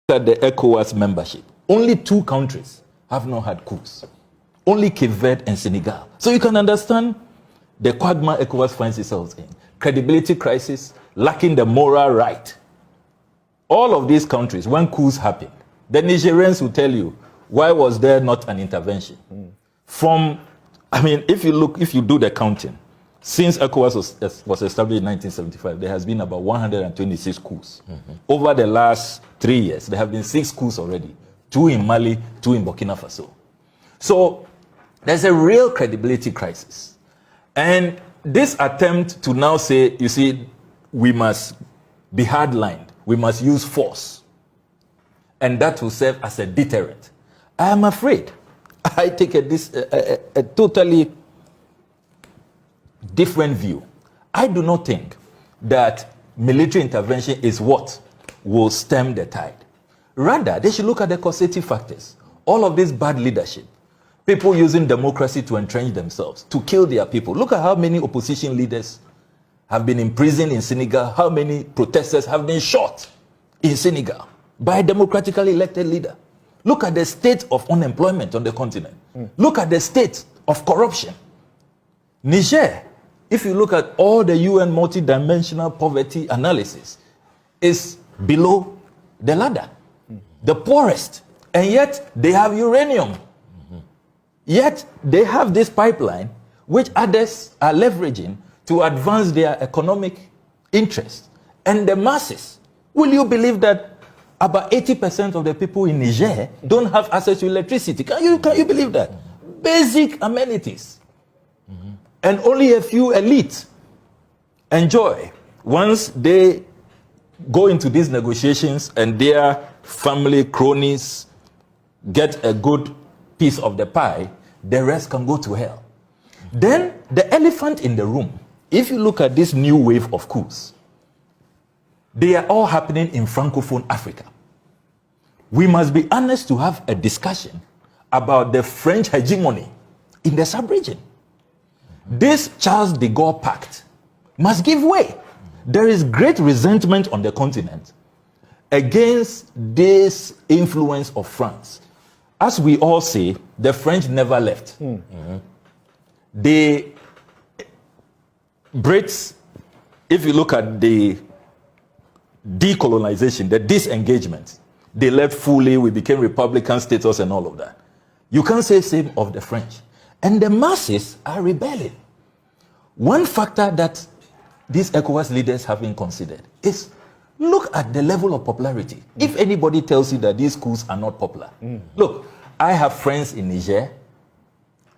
at the ECOWAS membership, only 2 countries have not had coups. Only Cape Verde and Senegal. So you can understand the quagmire ECOWAS finds itself in. Credibility crisis, lacking the moral right. All of these countries, when coups happen, the Nigerians will tell you, why was there not an intervention? If you do the counting, since ECOWAS was established in 1975, there has been about 126 coups. Over the last 3 years, there have been 6 coups already. 2 in Mali, 2 in Burkina Faso. So there's a real credibility crisis. And this attempt to now say, you see, we must be hardlined, we must use force, and that will serve as a deterrent. I am afraid. I take a totally different view. I do not think that military intervention is what will stem the tide. Rather, they should look at the causative factors. All of this bad leadership, people using democracy to entrench themselves, to kill their people. Look at how many opposition leaders have been imprisoned in Senegal, how many protesters have been shot in Senegal by a democratically elected leader. Look at the state of unemployment on the continent. Look at the state of corruption. Niger, if you look at all the UN multidimensional poverty analysis, is below the ladder, the poorest, and yet they have uranium. Yet they have this pipeline which others are leveraging to advance their economic interests. And the masses, will you believe that about 80% of the people in Niger don't have access to electricity? Can you believe that? Basic amenities. And only a few elites enjoy. Once they go into these negotiations and their family cronies get a good piece of the pie, the rest can go to hell. Then the elephant in the room, if you look at this new wave of coups, they are all happening in Francophone Africa. We must be honest to have a discussion about the French hegemony in the sub-region. This Charles de Gaulle pact must give way. There is great resentment on the continent against this influence of France. As we all say, the French never left. The Brits, if you look at the decolonization, the disengagement, they left fully, we became Republican status and all of that. You can't say the same of the French. And the masses are rebelling. One factor that these ECOWAS leaders haven't considered is look at the level of popularity. If anybody tells you that these coups are not popular, look, I have friends in Niger.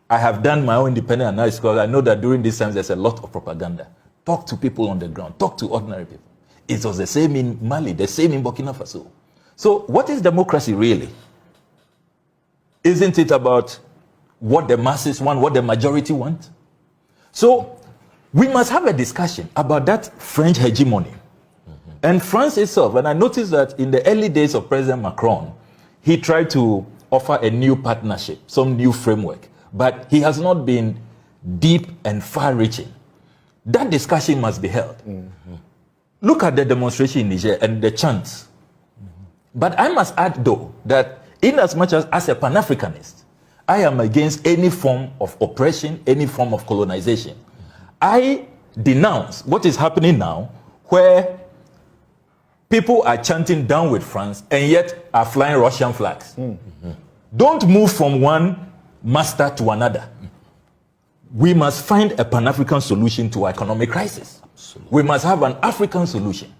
I have done my own independent analysis because I know that during these times there's a lot of propaganda. Talk to people on the ground. Talk to ordinary people. It was the same in Mali, the same in Burkina Faso. So what is democracy really? Isn't it about what the masses want, what the majority want? So we must have a discussion about that French hegemony. And France itself, and I noticed that in the early days of President Macron, he tried to offer a new partnership, some new framework, but he has not been deep and far-reaching. That discussion must be held. Look at the demonstration in Niger and the chants. But I must add, though, that in as much as a Pan-Africanist, I am against any form of oppression, any form of colonization. I denounce what is happening now, where people are chanting down with France and yet are flying Russian flags. Don't move from one master to another. We must find a Pan-African solution to our economic crisis. We must have an African solution.